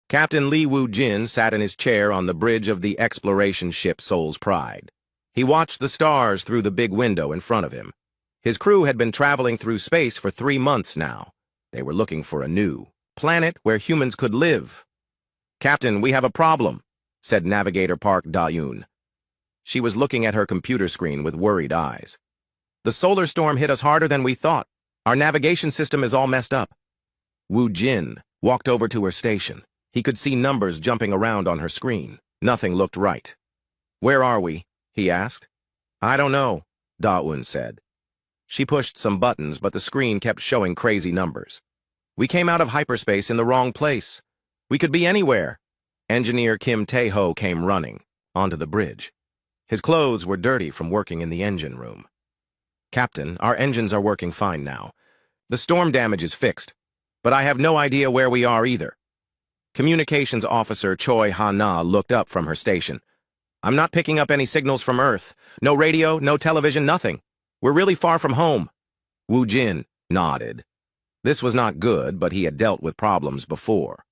Captain Li Wu-jin sat in his chair on the bridge of the exploration ship Soul's Pride. He watched the stars through the big window in front of him. His crew had been traveling through space for 3 months now. They were looking for a new planet where humans could live. "Captain, we have a problem," said Navigator Park Da-yoon. She was looking at her computer screen with worried eyes. "The solar storm hit us harder than we thought. Our navigation system is all messed up." Wu-jin walked over to her station. He could see numbers jumping around on her screen. Nothing looked right. "Where are we?" he asked. "I don't know," Da-yoon said. She pushed some buttons, but the screen kept showing crazy numbers. "We came out of hyperspace in the wrong place. We could be anywhere." Engineer Kim Tae-ho came running onto the bridge. His clothes were dirty from working in the engine room. "Captain, our engines are working fine now. The storm damage is fixed, but I have no idea where we are either." Communications Officer Choi Ha-na looked up from her station. "I'm not picking up any signals from Earth. No radio, no television, nothing. We're really far from home." Wu-jin nodded. This was not good, but he had dealt with problems before.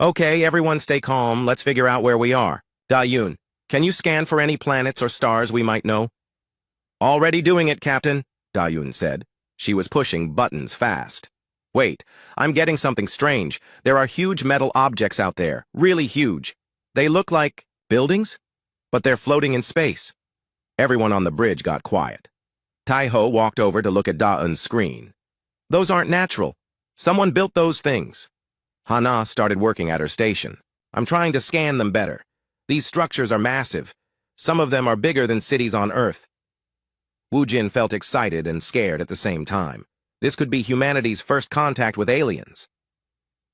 "Okay, everyone stay calm. Let's figure out where we are. Da-yoon, can you scan for any planets or stars we might know?" "Already doing it, Captain," Da-yoon said. She was pushing buttons fast. "Wait, I'm getting something strange. There are huge metal objects out there, really huge. They look like buildings, but they're floating in space." Everyone on the bridge got quiet. Tae-ho walked over to look at Da-eun's screen. "Those aren't natural. Someone built those things." Hana started working at her station. "I'm trying to scan them better. These structures are massive. Some of them are bigger than cities on Earth." Wu-jin felt excited and scared at the same time. This could be humanity's first contact with aliens.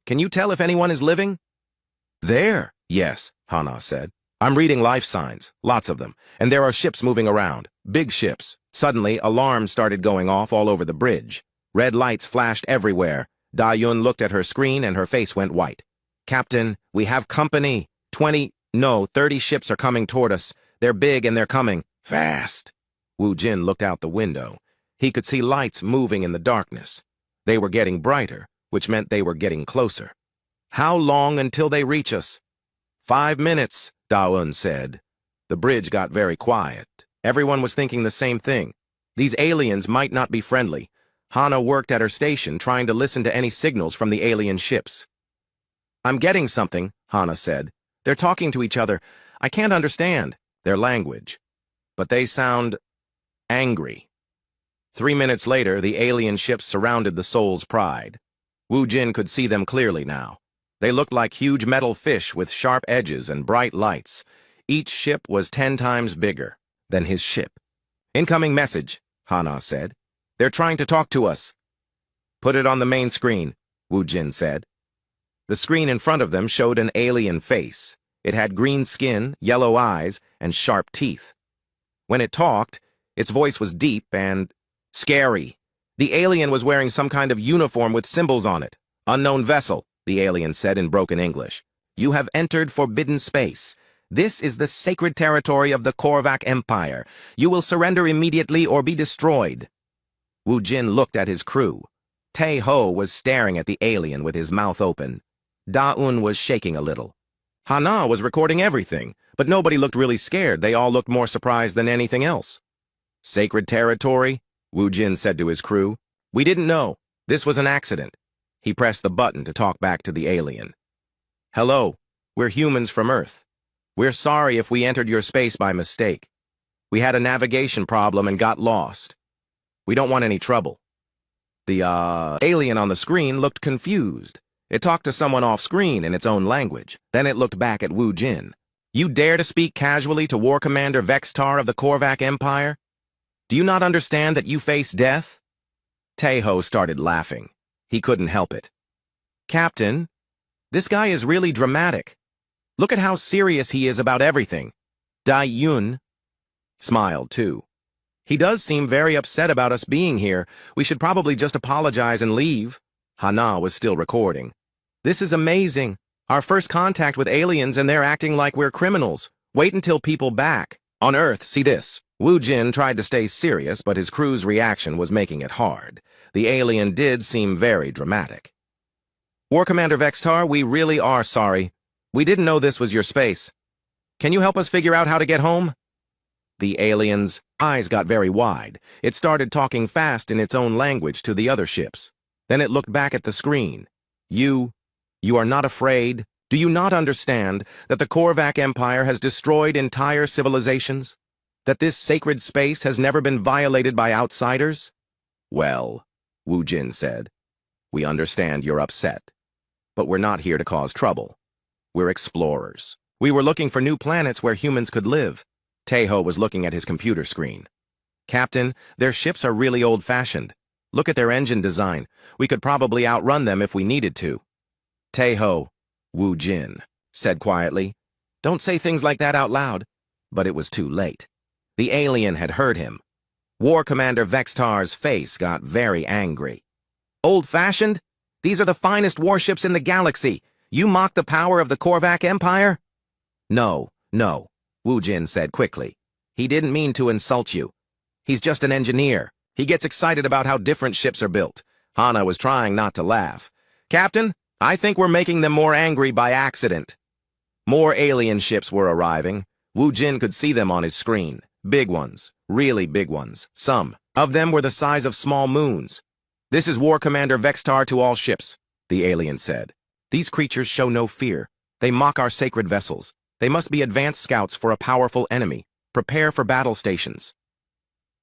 "Can you tell if anyone is living?" "There, yes," Hana said. "I'm reading life signs, lots of them, and there are ships moving around, big ships." Suddenly, alarms started going off all over the bridge. Red lights flashed everywhere. Da-yoon looked at her screen and her face went white. "Captain, we have company. 30 ships are coming toward us. They're big and they're coming fast." Wu-jin looked out the window. He could see lights moving in the darkness. They were getting brighter, which meant they were getting closer. "How long until they reach us?" 5 minutes, Da-eun said. The bridge got very quiet. Everyone was thinking the same thing. These aliens might not be friendly. Hana worked at her station trying to listen to any signals from the alien ships. "I'm getting something," Hana said. "They're talking to each other. I can't understand their language, but they sound angry." 3 minutes later, the alien ships surrounded the Soul's Pride. Wu-jin could see them clearly now. They looked like huge metal fish with sharp edges and bright lights. Each ship was 10 times bigger than his ship. "Incoming message," Hana said. "They're trying to talk to us." "Put it on the main screen," Wu-jin said. The screen in front of them showed an alien face. It had green skin, yellow eyes, and sharp teeth. When it talked, its voice was deep and scary. The alien was wearing some kind of uniform with symbols on it. "Unknown vessel," the alien said in broken English. "You have entered forbidden space. This is the sacred territory of the Korvac Empire. You will surrender immediately or be destroyed." Wu-jin looked at his crew. Tae-ho was staring at the alien with his mouth open. Da-eun was shaking a little. Hana was recording everything, but nobody looked really scared. They all looked more surprised than anything else. "Sacred territory?" Wu-jin said to his crew. "We didn't know. This was an accident." He pressed the button to talk back to the alien. "Hello, we're humans from Earth. We're sorry if we entered your space by mistake. We had a navigation problem and got lost. We don't want any trouble." The alien on the screen looked confused. It talked to someone off-screen in its own language. Then it looked back at Wu-jin. "You dare to speak casually to War Commander Vextar of the Korvac Empire? Do you not understand that you face death?" Tae-ho started laughing. He couldn't help it. "Captain, this guy is really dramatic. Look at how serious he is about everything." Da-yoon smiled too. "He does seem very upset about us being here. We should probably just apologize and leave." Hana was still recording. "This is amazing. Our first contact with aliens and they're acting like we're criminals. Wait until people back on Earth see this." Wu-jin tried to stay serious, but his crew's reaction was making it hard. The alien did seem very dramatic. War Commander Vextar, we really are sorry. We didn't know this was your space. Can you help us figure out how to get home? The alien's eyes got very wide. It started talking fast in its own language to the other ships. Then it looked back at the screen. You are not afraid? Do you not understand that the Korvac Empire has destroyed entire civilizations? That this sacred space has never been violated by outsiders? Well, Wu Jin said, we understand you're upset. But we're not here to cause trouble. We're explorers. We were looking for new planets where humans could live. Taeho was looking at his computer screen. Captain, their ships are really old-fashioned. Look at their engine design. We could probably outrun them if we needed to. Taeho, Wu Jin said quietly, don't say things like that out loud. But it was too late. The alien had heard him. War Commander Vextar's face got very angry. Old-fashioned? These are the finest warships in the galaxy. You mock the power of the Korvac Empire? No, Wu Jin said quickly. He didn't mean to insult you. He's just an engineer. He gets excited about how different ships are built. Hana was trying not to laugh. Captain, I think we're making them more angry by accident. More alien ships were arriving. Wu Jin could see them on his screen. Big ones, really big ones. Some of them were the size of small moons. This is War Commander Vextar to all ships, the alien said. These creatures show no fear. They mock our sacred vessels. They must be advanced scouts for a powerful enemy. Prepare for battle stations.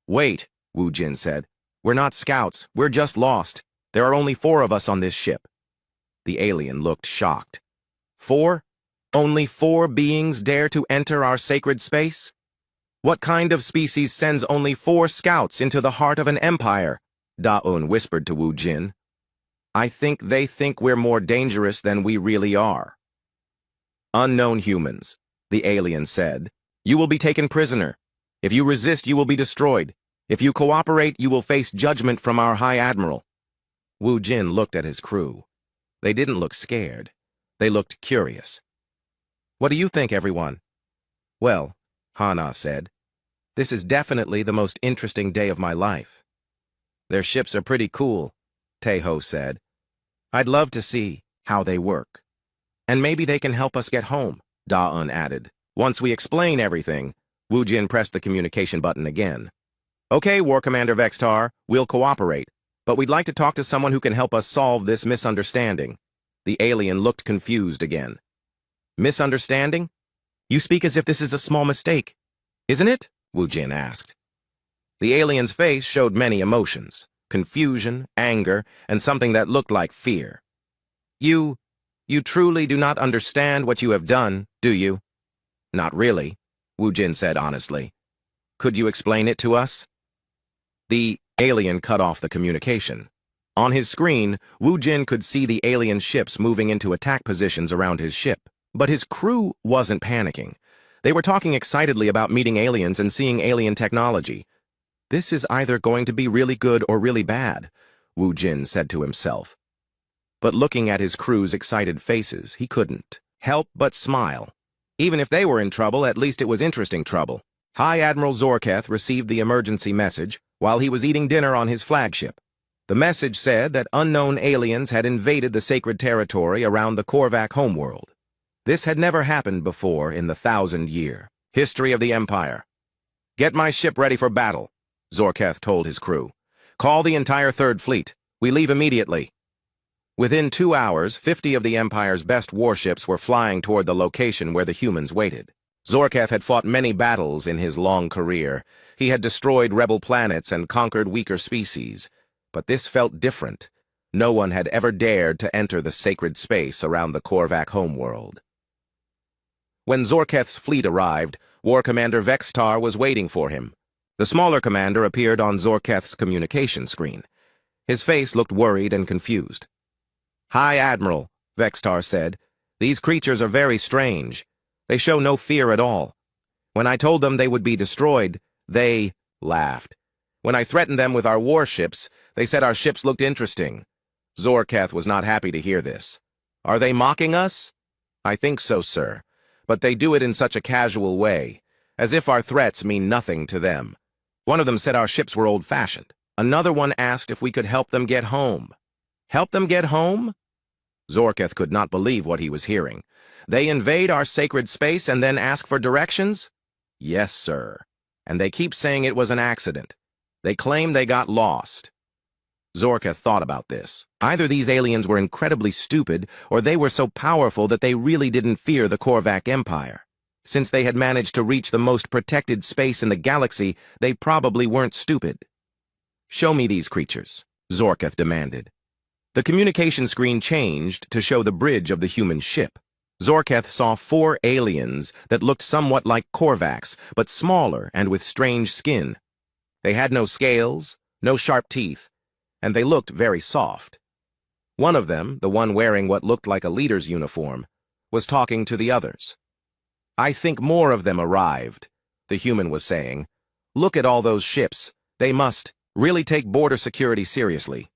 Wait, Wu Jin said. We're not scouts. We're just lost. There are only 4 of us on this ship. The alien looked shocked. 4? Only 4 beings dare to enter our sacred space? What kind of species sends only 4 scouts into the heart of an empire? Da-un whispered to Wu Jin. I think they think we're more dangerous than we really are. Unknown humans, the alien said. You will be taken prisoner. If you resist, you will be destroyed. If you cooperate, you will face judgment from our High Admiral. Wu Jin looked at his crew. They didn't look scared. They looked curious. What do you think, everyone? Well, Hana said, this is definitely the most interesting day of my life. Their ships are pretty cool, Taeho said. I'd love to see how they work. And maybe they can help us get home, Da-un added. Once we explain everything, Wu Jin pressed the communication button again. Okay, War Commander Vextar, we'll cooperate, but we'd like to talk to someone who can help us solve this misunderstanding. The alien looked confused again. Misunderstanding? You speak as if this is a small mistake, isn't it? Wu Jin asked. The alien's face showed many emotions, confusion, anger, and something that looked like fear. You truly do not understand what you have done, do you? Not really, Wu Jin said honestly. Could you explain it to us? The alien cut off the communication. On his screen, Wu Jin could see the alien ships moving into attack positions around his ship. But his crew wasn't panicking. They were talking excitedly about meeting aliens and seeing alien technology. This is either going to be really good or really bad, Wu Jin said to himself. But looking at his crew's excited faces, he couldn't help but smile. Even if they were in trouble, at least it was interesting trouble. High Admiral Zorketh received the emergency message while he was eating dinner on his flagship. The message said that unknown aliens had invaded the sacred territory around the Korvac homeworld. This had never happened before in the 1,000-year history of the Empire. Get my ship ready for battle, Zorketh told his crew. Call the entire Third Fleet. We leave immediately. Within 2 hours, 50 of the Empire's best warships were flying toward the location where the humans waited. Zorketh had fought many battles in his long career. He had destroyed rebel planets and conquered weaker species. But this felt different. No one had ever dared to enter the sacred space around the Korvac homeworld. When Zorketh's fleet arrived, War Commander Vextar was waiting for him. The smaller commander appeared on Zorketh's communication screen. His face looked worried and confused. High Admiral, Vextar said, these creatures are very strange. They show no fear at all. When I told them they would be destroyed, they laughed. When I threatened them with our warships, they said our ships looked interesting. Zorketh was not happy to hear this. Are they mocking us? I think so, sir. But they do it in such a casual way, as if our threats mean nothing to them. One of them said our ships were old-fashioned. Another one asked if we could help them get home. Help them get home? Zorketh could not believe what he was hearing. They invade our sacred space and then ask for directions? Yes, sir. And they keep saying it was an accident. They claim they got lost. Zorketh thought about this. Either these aliens were incredibly stupid, or they were so powerful that they really didn't fear the Korvac Empire. Since they had managed to reach the most protected space in the galaxy, they probably weren't stupid. Show me these creatures, Zorketh demanded. The communication screen changed to show the bridge of the human ship. Zorketh saw 4 aliens that looked somewhat like Korvacs, but smaller and with strange skin. They had no scales, no sharp teeth, and they looked very soft. One of them, the one wearing what looked like a leader's uniform, was talking to the others. I think more of them arrived, the human was saying. Look at all those ships. They must really take border security seriously.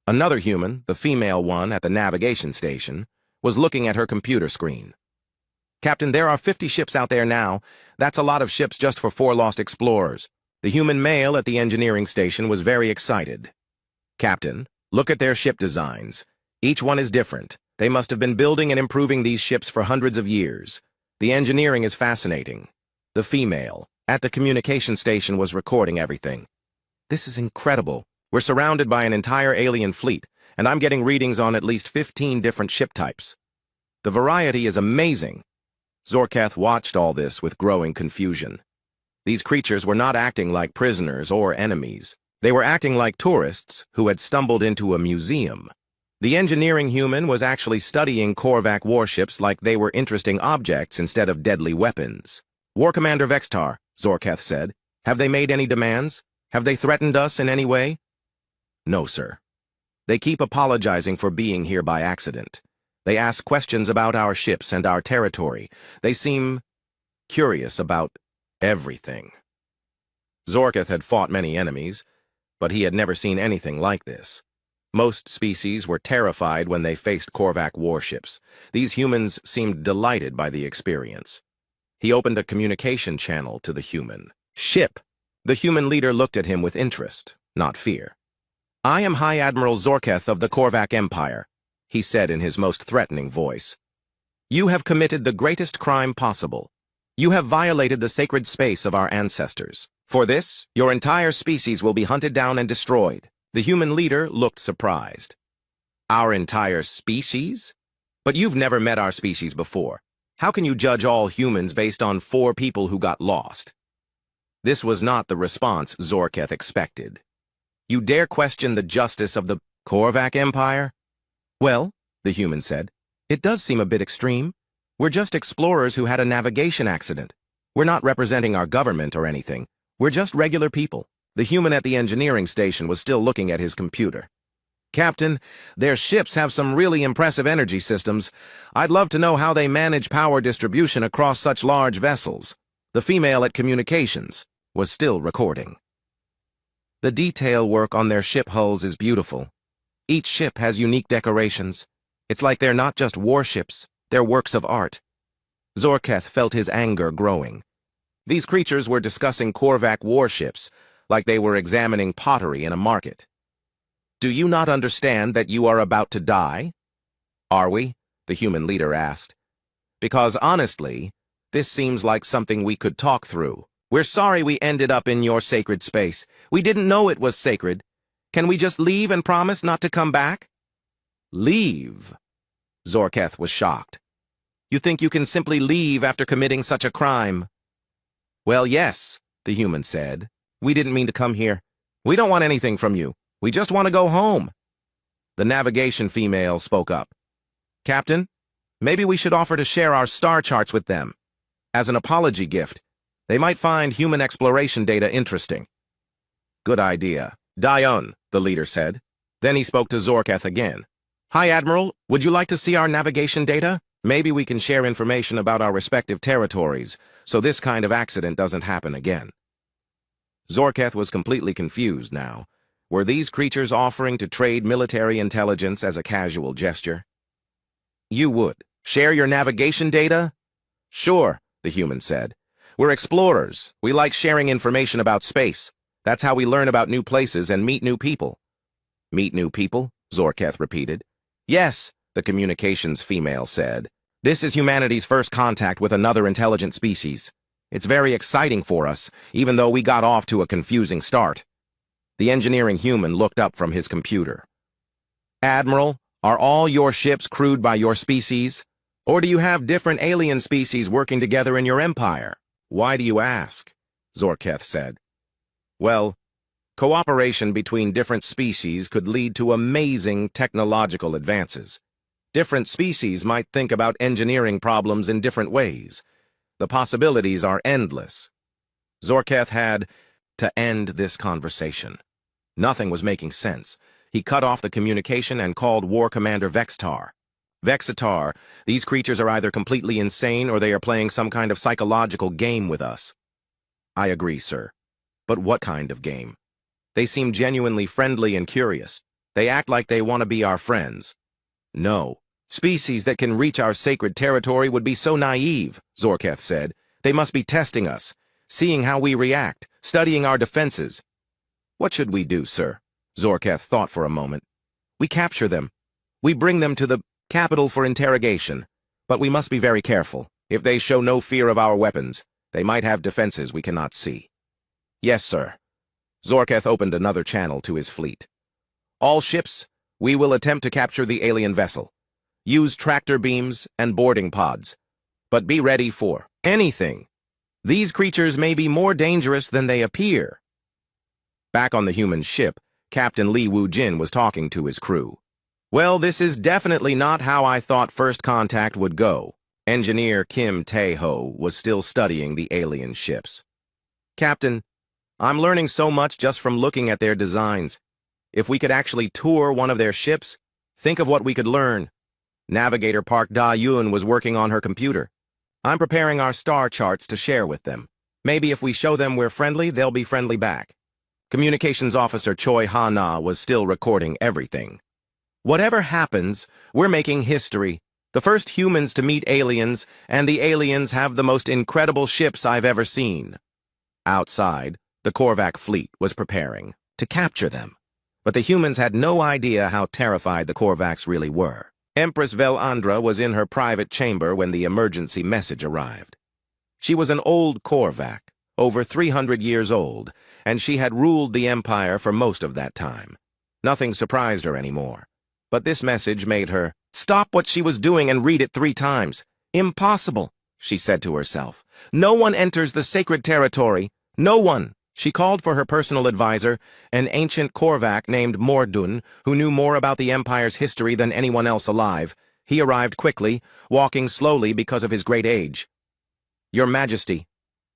Another human, the female one at the navigation station, was looking at her computer screen. Captain, there are 50 ships out there now. That's a lot of ships just for 4 lost explorers. The human male at the engineering station was very excited. Captain, look at their ship designs. Each one is different. They must have been building and improving these ships for hundreds of years. The engineering is fascinating. The female at the communication station was recording everything. This is incredible. We're surrounded by an entire alien fleet, and I'm getting readings on at least 15 different ship types. The variety is amazing. Zorketh watched all this with growing confusion. These creatures were not acting like prisoners or enemies. They were acting like tourists who had stumbled into a museum. The engineering human was actually studying Korvac warships like they were interesting objects instead of deadly weapons. War Commander Vextar, Zorketh said, have they made any demands? Have they threatened us in any way? No, sir. They keep apologizing for being here by accident. They ask questions about our ships and our territory. They seem curious about everything. Zorketh had fought many enemies, but he had never seen anything like this. Most species were terrified when they faced Korvac warships. These humans seemed delighted by the experience. He opened a communication channel to the human. Ship! The human leader looked at him with interest, not fear. I am High Admiral Zorketh of the Korvac Empire, he said in his most threatening voice. You have committed the greatest crime possible. You have violated the sacred space of our ancestors. For this, your entire species will be hunted down and destroyed. The human leader looked surprised. Our entire species? But you've never met our species before. How can you judge all humans based on 4 people who got lost? This was not the response Zorketh expected. You dare question the justice of the Korvac Empire? Well, the human said, it does seem a bit extreme. We're just explorers who had a navigation accident. We're not representing our government or anything. We're just regular people. The human at the engineering station was still looking at his computer. Captain, their ships have some really impressive energy systems. I'd love to know how they manage power distribution across such large vessels. The female at communications was still recording. The detail work on their ship hulls is beautiful. Each ship has unique decorations. It's like they're not just warships, they're works of art. Zorketh felt his anger growing. These creatures were discussing Korvac warships, like they were examining pottery in a market. Do you not understand that you are about to die? Are we? The human leader asked. Because honestly, this seems like something we could talk through. We're sorry we ended up in your sacred space. We didn't know it was sacred. Can we just leave and promise not to come back? Leave? Zorketh was shocked. You think you can simply leave after committing such a crime? Well, yes, the human said. We didn't mean to come here. We don't want anything from you. We just want to go home. The navigation female spoke up. Captain, maybe we should offer to share our star charts with them. As an apology gift, they might find human exploration data interesting. Good idea. Dion, the leader said. Then he spoke to Zorketh again. Hi, Admiral. Would you like to see our navigation data? Maybe we can share information about our respective territories, so this kind of accident doesn't happen again. Zorketh was completely confused now. Were these creatures offering to trade military intelligence as a casual gesture? You would. Share your navigation data? Sure, the human said. We're explorers. We like sharing information about space. That's how we learn about new places and meet new people. Meet new people? Zorketh repeated. Yes, the communications female said. "This is humanity's first contact with another intelligent species. It's very exciting for us, even though we got off to a confusing start." The engineering human looked up from his computer. "Admiral, are all your ships crewed by your species? Or do you have different alien species working together in your empire?" "Why do you ask?" Zorketh said. "Well, cooperation between different species could lead to amazing technological advances. Different species might think about engineering problems in different ways. The possibilities are endless." Zorketh had to end this conversation. Nothing was making sense. He cut off the communication and called War Commander Vextar. "Vexitar, these creatures are either completely insane or they are playing some kind of psychological game with us." "I agree, sir. But what kind of game? They seem genuinely friendly and curious. They act like they want to be our friends." "No. Species that can reach our sacred territory would be so naive," Zorketh said. "They must be testing us, seeing how we react, studying our defenses." "What should we do, sir?" Zorketh thought for a moment. "We capture them. We bring them to the capital for interrogation. But we must be very careful. If they show no fear of our weapons, they might have defenses we cannot see." "Yes, sir." Zorketh opened another channel to his fleet. "All ships, we will attempt to capture the alien vessel. Use tractor beams and boarding pods. But be ready for anything. These creatures may be more dangerous than they appear." Back on the human ship, Captain Li Wu-jin was talking to his crew. "Well, this is definitely not how I thought first contact would go." Engineer Kim Tae-ho was still studying the alien ships. "Captain, I'm learning so much just from looking at their designs. If we could actually tour one of their ships, think of what we could learn." Navigator Park Da-yoon was working on her computer. "I'm preparing our star charts to share with them. Maybe if we show them we're friendly, they'll be friendly back." Communications Officer Choi Ha-na was still recording everything. "Whatever happens, we're making history. The first humans to meet aliens, and the aliens have the most incredible ships I've ever seen." Outside, the Korvac fleet was preparing to capture them. But the humans had no idea how terrified the Korvacs really were. Empress Velandra was in her private chamber when the emergency message arrived. She was an old Korvac, over 300 years old, and she had ruled the empire for most of that time. Nothing surprised her anymore. But this message made her stop what she was doing and read it 3 times. "Impossible," she said to herself. "No one enters the sacred territory. No one." She called for her personal advisor, an ancient Korvac named Mordun, who knew more about the Empire's history than anyone else alive. He arrived quickly, walking slowly because of his great age. "Your Majesty,"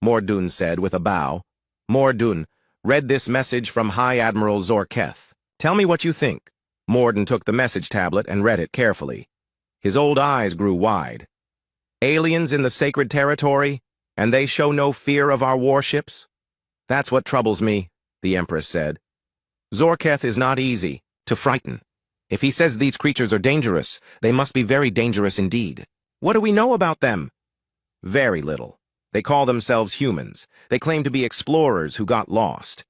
Mordun said with a bow. Mordun read this message from High Admiral Zorketh. "Tell me what you think." Mordun took the message tablet and read it carefully. His old eyes grew wide. "Aliens in the sacred territory, and they show no fear of our warships? That's what troubles me," the Empress said. "Zorketh is not easy to frighten. If he says these creatures are dangerous, they must be very dangerous indeed. What do we know about them?" "Very little. They call themselves humans. They claim to be explorers who got lost.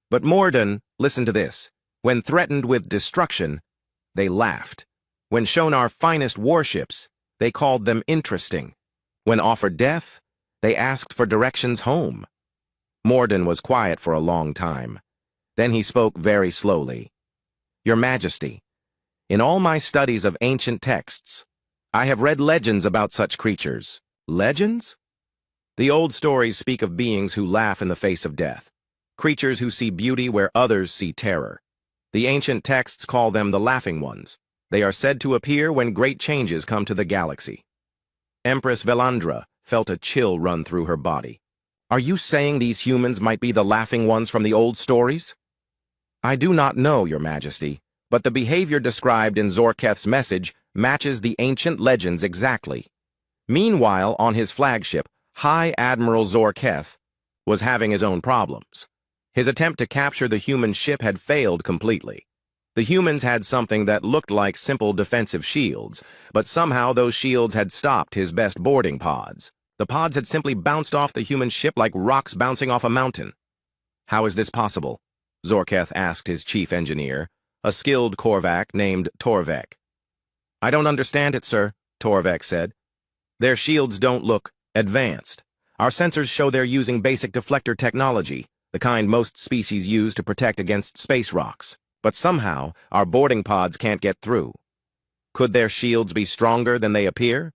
But Mordun, listen to this. When threatened with destruction, they laughed. When shown our finest warships, they called them interesting. When offered death, they asked for directions home." Mordun was quiet for a long time. Then he spoke very slowly. "Your Majesty, in all my studies of ancient texts, I have read legends about such creatures." "Legends?" "The old stories speak of beings who laugh in the face of death, creatures who see beauty where others see terror. The ancient texts call them the Laughing Ones. They are said to appear when great changes come to the galaxy." Empress Velandra felt a chill run through her body. "Are you saying these humans might be the Laughing Ones from the old stories?" "I do not know, Your Majesty, but the behavior described in Zorketh's message matches the ancient legends exactly." Meanwhile, on his flagship, High Admiral Zorketh was having his own problems. His attempt to capture the human ship had failed completely. The humans had something that looked like simple defensive shields, but somehow those shields had stopped his best boarding pods. The pods had simply bounced off the human ship like rocks bouncing off a mountain. "How is this possible?" Zorketh asked his chief engineer, a skilled Korvac named Torvek. I don't understand it, sir, Torvek said. Their shields don't look advanced. Our sensors show they're using basic deflector technology, the kind most species use to protect against space rocks. But somehow, our boarding pods can't get through. Could their shields be stronger than they appear?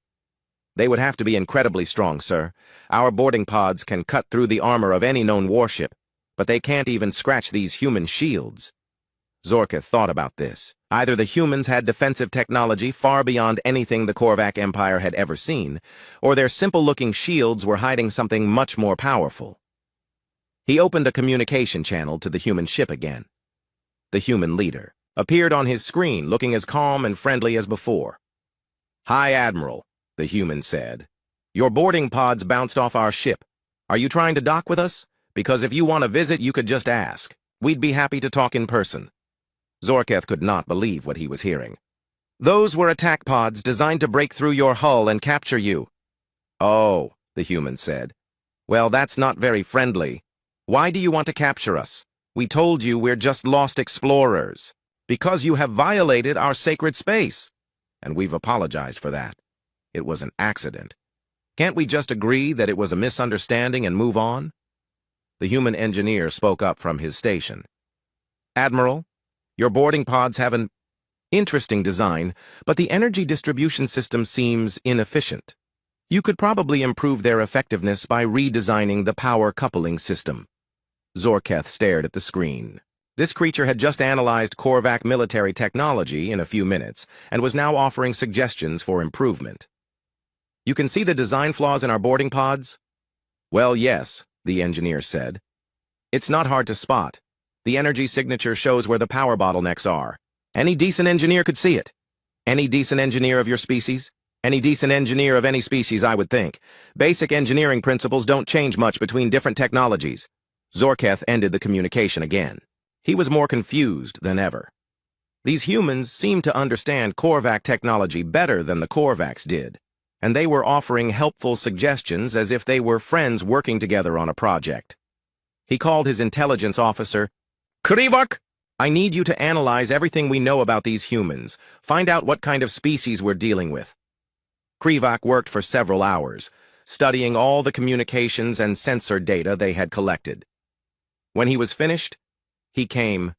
They would have to be incredibly strong, sir. Our boarding pods can cut through the armor of any known warship, but they can't even scratch these human shields. Zorketh thought about this. Either the humans had defensive technology far beyond anything the Korvac Empire had ever seen, or their simple-looking shields were hiding something much more powerful. He opened a communication channel to the human ship again. The human leader appeared on his screen, looking as calm and friendly as before. "Hi, Admiral," the human said. "Your boarding pods bounced off our ship. Are you trying to dock with us? Because if you want to visit, you could just ask. We'd be happy to talk in person." Zorketh could not believe what he was hearing. "Those were attack pods designed to break through your hull and capture you." "Oh," the human said. "Well, that's not very friendly. Why do you want to capture us? We told you we're just lost explorers. Because you have violated our sacred space. And we've apologized for that. It was an accident. Can't we just agree that it was a misunderstanding and move on?" The human engineer spoke up from his station. "Admiral, your boarding pods have an interesting design, but the energy distribution system seems inefficient. You could probably improve their effectiveness by redesigning the power coupling system." Zorketh stared at the screen. This creature had just analyzed Korvac military technology in a few minutes and was now offering suggestions for improvement. "You can see the design flaws in our boarding pods?" "Well, yes," the engineer said. "It's not hard to spot. The energy signature shows where the power bottlenecks are. Any decent engineer could see it. Any decent engineer of your species? Any decent engineer of any species, I would think. Basic engineering principles don't change much between different technologies." Zorketh ended the communication again. He was more confused than ever. These humans seemed to understand Korvac technology better than the Korvacs did, and they were offering helpful suggestions as if they were friends working together on a project. He called his intelligence officer. "Krivak, I need you to analyze everything we know about these humans. Find out what kind of species we're dealing with." Krivak worked for several hours, studying all the communications and sensor data they had collected. When he was finished, he came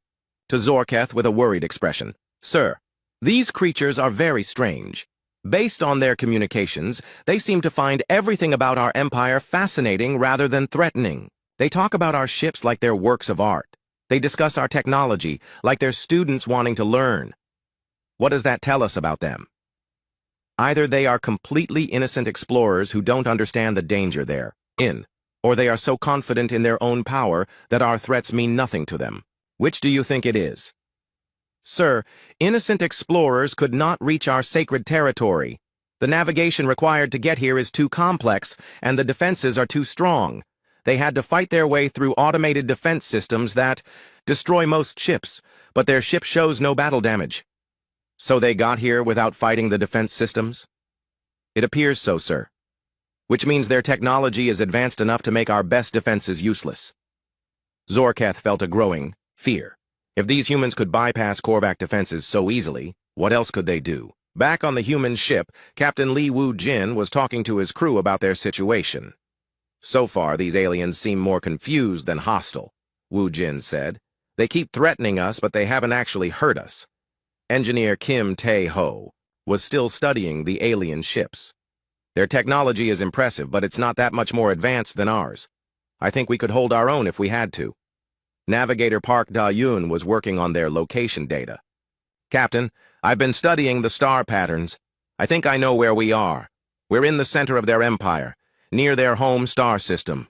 to Zorketh with a worried expression. "Sir, these creatures are very strange. Based on their communications, they seem to find everything about our empire fascinating rather than threatening. They talk about our ships like they're works of art. They discuss our technology like they're students wanting to learn. What does that tell us about them? Either they are completely innocent explorers who don't understand the danger they're in, or they are so confident in their own power that our threats mean nothing to them. Which do you think it is?" "Sir, innocent explorers could not reach our sacred territory. The navigation required to get here is too complex, and the defenses are too strong. They had to fight their way through automated defense systems that destroy most ships, but their ship shows no battle damage." "So they got here without fighting the defense systems?" "It appears so, sir. Which means their technology is advanced enough to make our best defenses useless." Zorketh felt a growing fear. If these humans could bypass Korvac defenses so easily, what else could they do? Back on the human ship, Captain Li Wu-jin was talking to his crew about their situation. "So far, these aliens seem more confused than hostile," Wu-jin said. "They keep threatening us, but they haven't actually hurt us." Engineer Kim Tae-ho was still studying the alien ships. "Their technology is impressive, but it's not that much more advanced than ours. I think we could hold our own if we had to." Navigator Park Da-yoon was working on their location data. "Captain, I've been studying the star patterns. I think I know where we are. We're in the center of their empire, near their home star system."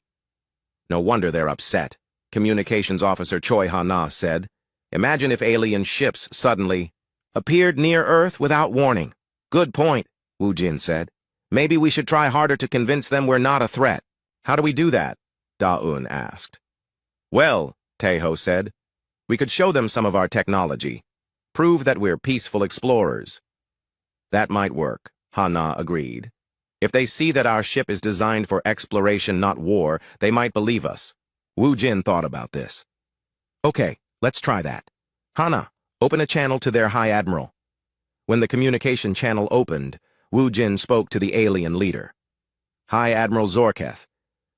"No wonder they're upset," Communications Officer Choi Ha-na said. "Imagine if alien ships suddenly appeared near Earth without warning." "Good point," Wu-jin said. "Maybe we should try harder to convince them we're not a threat." "How do we do that?" Da-eun asked. "Well," Tae-ho said, "we could show them some of our technology. Prove that we're peaceful explorers." "That might work," Ha-na agreed. "If they see that our ship is designed for exploration, not war, they might believe us." Wu-jin thought about this. "Okay, let's try that. Hana, open a channel to their High Admiral." When the communication channel opened, Wu Jin spoke to the alien leader. "Hi, Admiral Zorketh.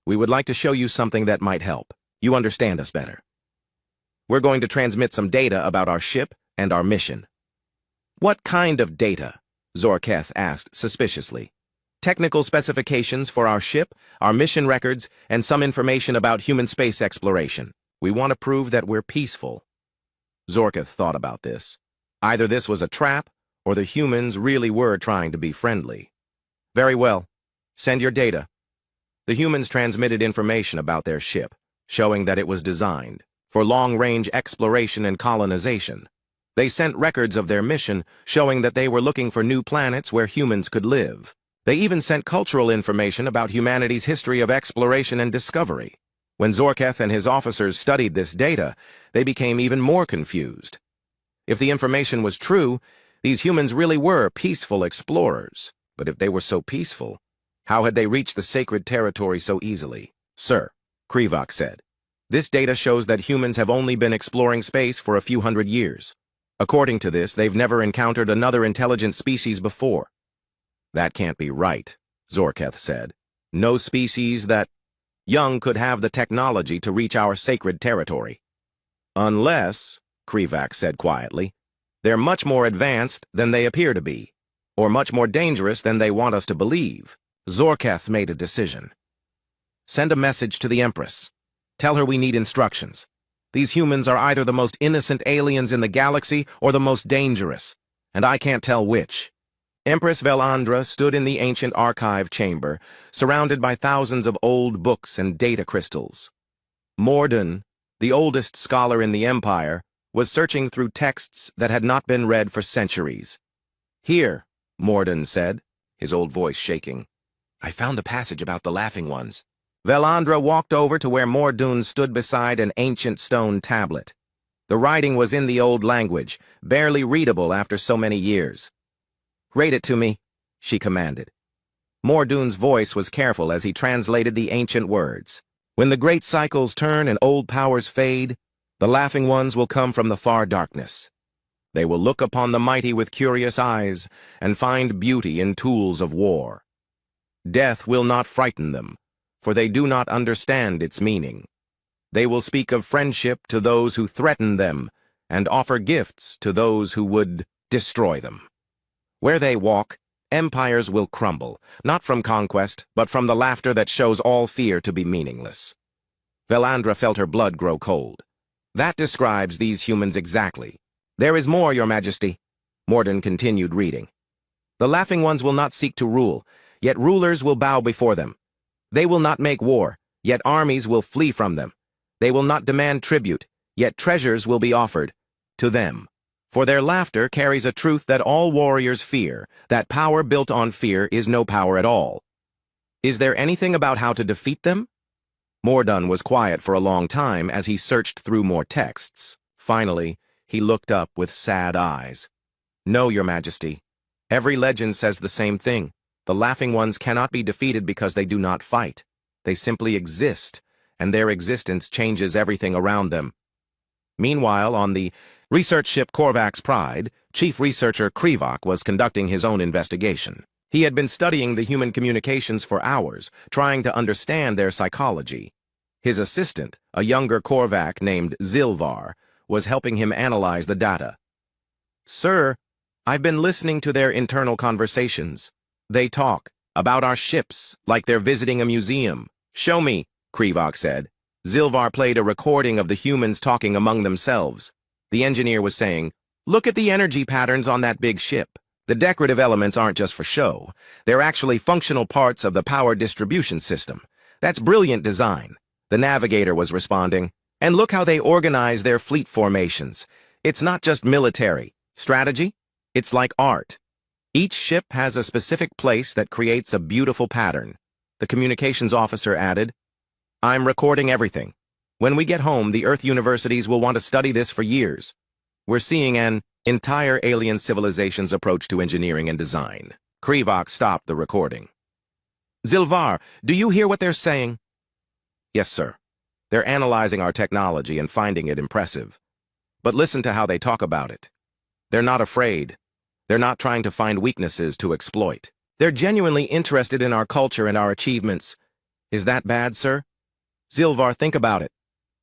We would like to show you something that might help. You understand us better. We're going to transmit some data about our ship and our mission." "What kind of data?" Zorketh asked suspiciously. "Technical specifications for our ship, our mission records, and some information about human space exploration. We want to prove that we're peaceful." Zorketh thought about this. Either this was a trap, or the humans really were trying to be friendly. "Very well. Send your data." The humans transmitted information about their ship, showing that it was designed for long-range exploration and colonization. They sent records of their mission, showing that they were looking for new planets where humans could live. They even sent cultural information about humanity's history of exploration and discovery. When Zorketh and his officers studied this data, they became even more confused. If the information was true, these humans really were peaceful explorers. But if they were so peaceful, how had they reached the sacred territory so easily? "Sir," Krivak said, "this data shows that humans have only been exploring space for a few hundred years. According to this, they've never encountered another intelligent species before." "That can't be right," Zorketh said. "No species that young could have the technology to reach our sacred territory." "Unless," Krivak said quietly, "they're much more advanced than they appear to be, or much more dangerous than they want us to believe." Zorketh made a decision. "Send a message to the Empress. Tell her we need instructions. These humans are either the most innocent aliens in the galaxy or the most dangerous, and I can't tell which." Empress Velandra stood in the ancient archive chamber, surrounded by thousands of old books and data crystals. Morden, the oldest scholar in the Empire, was searching through texts that had not been read for centuries. "Here," Morden said, his old voice shaking. "I found a passage about the Laughing Ones." Velandra walked over to where Mordun stood beside an ancient stone tablet. The writing was in the old language, barely readable after so many years. "Read it to me," she commanded. Mordun's voice was careful as he translated the ancient words. "When the great cycles turn and old powers fade, the Laughing Ones will come from the far darkness. They will look upon the mighty with curious eyes and find beauty in tools of war. Death will not frighten them, for they do not understand its meaning. They will speak of friendship to those who threaten them and offer gifts to those who would destroy them. Where they walk, empires will crumble, not from conquest, but from the laughter that shows all fear to be meaningless." Velandra felt her blood grow cold. "That describes these humans exactly. There is more, Your Majesty." Morden continued reading. "The Laughing Ones will not seek to rule, yet rulers will bow before them. They will not make war, yet armies will flee from them. They will not demand tribute, yet treasures will be offered to them. For their laughter carries a truth that all warriors fear, that power built on fear is no power at all. Is there anything about how to defeat them?" Mordun was quiet for a long time as he searched through more texts. Finally, he looked up with sad eyes. "No, Your Majesty. Every legend says the same thing. The Laughing Ones cannot be defeated because they do not fight. They simply exist, and their existence changes everything around them." Meanwhile, on the research ship Korvac's Pride, Chief Researcher Krivak was conducting his own investigation. He had been studying the human communications for hours, trying to understand their psychology. His assistant, a younger Korvac named Zilvar, was helping him analyze the data. "Sir, I've been listening to their internal conversations. They talk about our ships like they're visiting a museum." "Show me," Krivak said. Zilvar played a recording of the humans talking among themselves. The engineer was saying, "Look at the energy patterns on that big ship. The decorative elements aren't just for show. They're actually functional parts of the power distribution system. That's brilliant design." The navigator was responding. "And look how they organize their fleet formations. It's not just military strategy. It's like art. Each ship has a specific place that creates a beautiful pattern." The communications officer added, "I'm recording everything. When we get home, the Earth universities will want to study this for years. We're seeing an entire alien civilization's approach to engineering and design." Krivak stopped the recording. "Zilvar, do you hear what they're saying?" "Yes, sir. They're analyzing our technology and finding it impressive. But listen to how they talk about it. They're not afraid. They're not trying to find weaknesses to exploit. They're genuinely interested in our culture and our achievements. Is that bad, sir? Zilvar, think about it.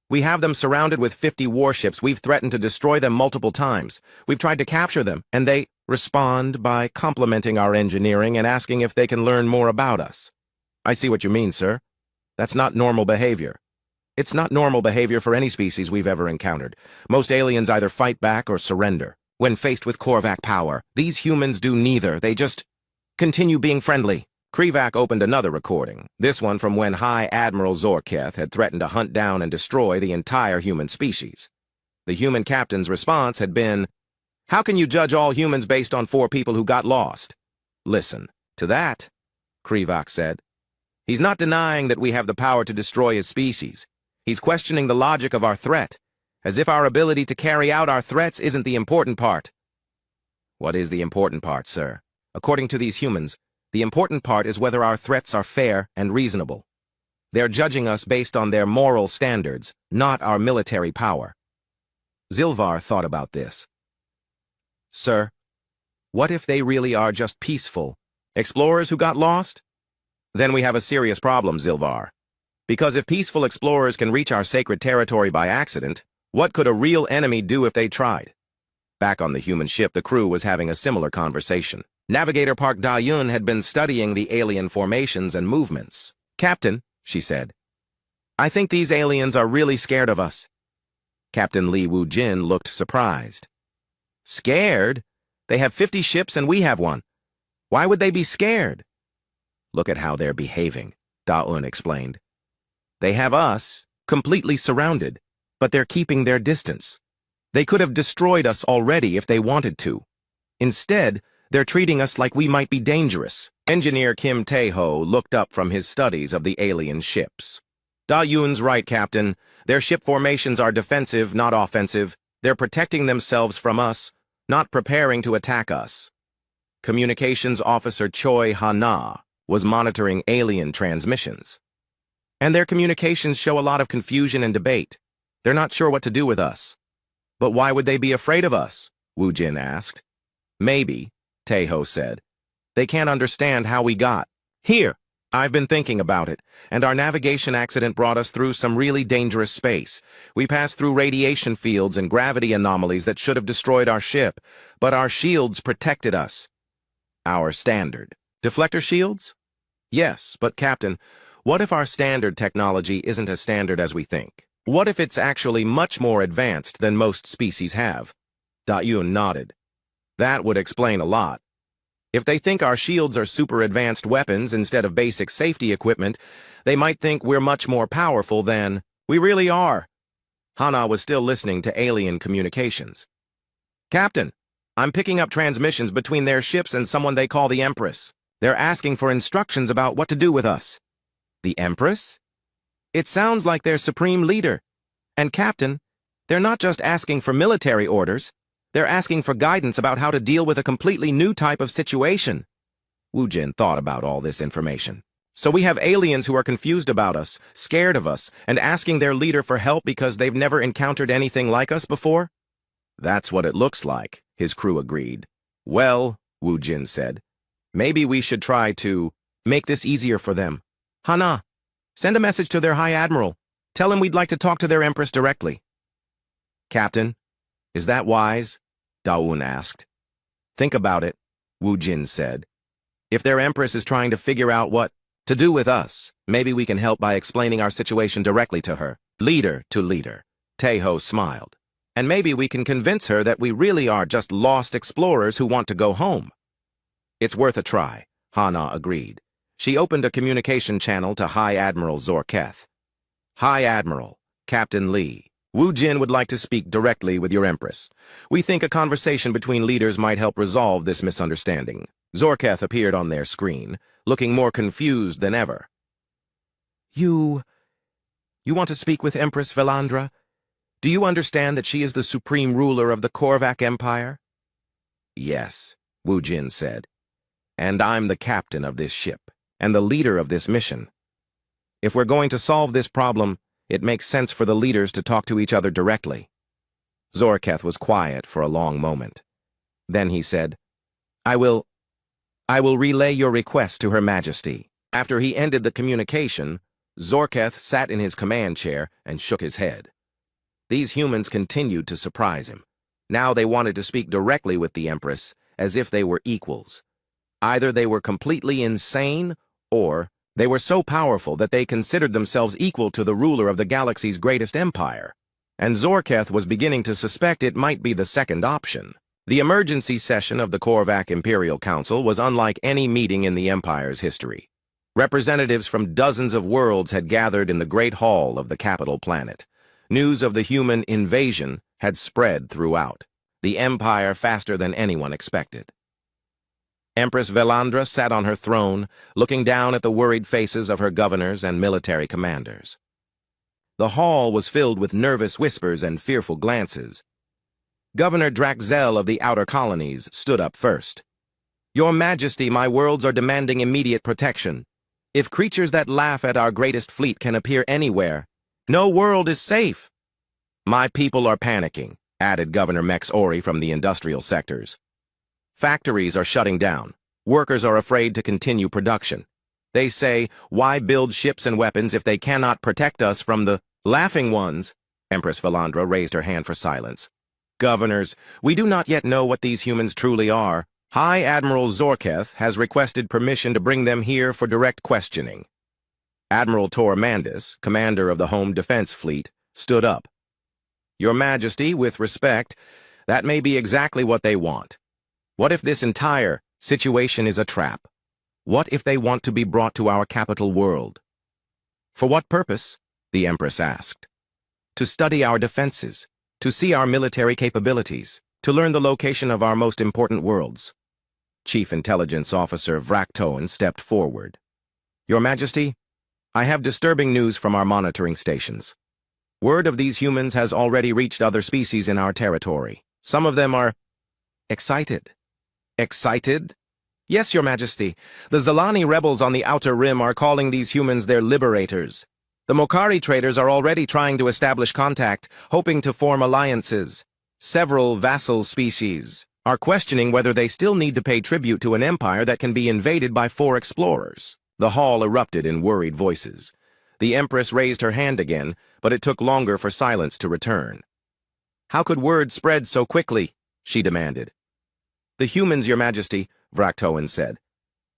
We have them surrounded with 50 warships. We've threatened to destroy them multiple times. We've tried to capture them, and they respond by complimenting our engineering and asking if they can learn more about us. I see what you mean, sir. That's not normal behavior. It's not normal behavior for any species we've ever encountered. Most aliens either fight back or surrender. When faced with Korvac power, these humans do neither. They just continue being friendly. Prevail opened another recording, this one from when High Admiral Zorketh had threatened to hunt down and destroy the entire human species. The human captain's response had been, "How can you judge all humans based on 4 people who got lost?" Listen to that, Prevail said. He's not denying that we have the power to destroy his species. He's questioning the logic of our threat, as if our ability to carry out our threats isn't the important part. What is the important part, sir? According to these humans, the important part is whether our threats are fair and reasonable. They're judging us based on their moral standards, not our military power. Zilvar thought about this. Sir, what if they really are just peaceful explorers who got lost? Then we have a serious problem, Zilvar. Because if peaceful explorers can reach our sacred territory by accident, what could a real enemy do if they tried? Back on the human ship, the crew was having a similar conversation. Navigator Park Da-Yun had been studying the alien formations and movements. "Captain," she said, "I think these aliens are really scared of us." Captain Li Wu-Jin looked surprised. "Scared? They have 50 ships and we have one. Why would they be scared?" "Look at how they're behaving," Da-Un explained. "They have us completely surrounded, but they're keeping their distance. They could have destroyed us already if they wanted to. Instead, they're treating us like we might be dangerous." Engineer Kim Tae-ho looked up from his studies of the alien ships. "Da-Yun's right, Captain. Their ship formations are defensive, not offensive. They're protecting themselves from us, not preparing to attack us." Communications Officer Choi Ha-na was monitoring alien transmissions. "And their communications show a lot of confusion and debate. They're not sure what to do with us." "But why would they be afraid of us?" Wu-Jin asked. "Maybe," Tae-ho said, "they can't understand how we got here. I've been thinking about it, and our navigation accident brought us through some really dangerous space. We passed through radiation fields and gravity anomalies that should have destroyed our ship, but our shields protected us." "Our standard deflector shields?" "Yes, but Captain, what if our standard technology isn't as standard as we think? What if it's actually much more advanced than most species have?" Da-Yun nodded. "That would explain a lot. If they think our shields are super advanced weapons instead of basic safety equipment, they might think we're much more powerful than we really are." Hana was still listening to alien communications. "Captain, I'm picking up transmissions between their ships and someone they call the Empress. They're asking for instructions about what to do with us." "The Empress?" "It sounds like their supreme leader. And Captain, they're not just asking for military orders. They're asking for guidance about how to deal with a completely new type of situation." Wu-Jin thought about all this information. "So we have aliens who are confused about us, scared of us, and asking their leader for help because they've never encountered anything like us before?" "That's what it looks like," his crew agreed. "Well," Wu-Jin said, "maybe we should try to make this easier for them. Hana, send a message to their High Admiral. Tell him we'd like to talk to their Empress directly." "Captain, is that wise?" Da-Un asked. "Think about it," Wu-Jin said. "If their Empress is trying to figure out what to do with us, maybe we can help by explaining our situation directly to her." Leader to leader, Tae-ho smiled. "And maybe we can convince her that we really are just lost explorers who want to go home." "It's worth a try," Hana agreed. She opened a communication channel to High Admiral Zorketh. "High Admiral, Captain Lee. Wu-Jin would like to speak directly with your Empress. We think a conversation between leaders might help resolve this misunderstanding." Zorketh appeared on their screen, looking more confused than ever. You want to speak with Empress Velandra? Do you understand that she is the supreme ruler of the Korvac Empire?" "Yes," Wu-Jin said. "And I'm the captain of this ship, and the leader of this mission. If we're going to solve this problem, it makes sense for the leaders to talk to each other directly." Zorketh was quiet for a long moment. Then he said, I will relay your request to Her Majesty. After he ended the communication, Zorketh sat in his command chair and shook his head. These humans continued to surprise him. Now they wanted to speak directly with the Empress, as if they were equals. Either they were completely insane, or they were so powerful that they considered themselves equal to the ruler of the galaxy's greatest empire. And Zorketh was beginning to suspect it might be the second option. The emergency session of the Korvac Imperial Council was unlike any meeting in the Empire's history. Representatives from dozens of worlds had gathered in the Great Hall of the capital planet. News of the human invasion had spread throughout the Empire faster than anyone expected. Empress Velandra sat on her throne, looking down at the worried faces of her governors and military commanders. The hall was filled with nervous whispers and fearful glances. Governor Draxel of the Outer Colonies stood up first. "Your Majesty, my worlds are demanding immediate protection. If creatures that laugh at our greatest fleet can appear anywhere, no world is safe." "My people are panicking," added Governor Mex Ori from the industrial sectors. "Factories are shutting down. Workers are afraid to continue production. They say, why build ships and weapons if they cannot protect us from the laughing ones?" Empress Velandra raised her hand for silence. "Governors, we do not yet know what these humans truly are. High Admiral Zorketh has requested permission to bring them here for direct questioning." Admiral Tor Mandis, commander of the Home Defense Fleet, stood up. "Your Majesty, with respect, that may be exactly what they want. What if this entire situation is a trap? What if they want to be brought to our capital world?" "For what purpose?" the Empress asked. "To study our defenses, to see our military capabilities, to learn the location of our most important worlds." Chief Intelligence Officer Vraktoen stepped forward. "Your Majesty, I have disturbing news from our monitoring stations. Word of these humans has already reached other species in our territory. Some of them are excited." "Excited?" "Yes, Your Majesty. The Zalani rebels on the Outer Rim are calling these humans their liberators. The Mokari traders are already trying to establish contact, hoping to form alliances. Several vassal species are questioning whether they still need to pay tribute to an empire that can be invaded by 4 explorers." The hall erupted in worried voices. The Empress raised her hand again, but it took longer for silence to return. "How could word spread so quickly?" she demanded. "The humans, Your Majesty," Vraktoen said.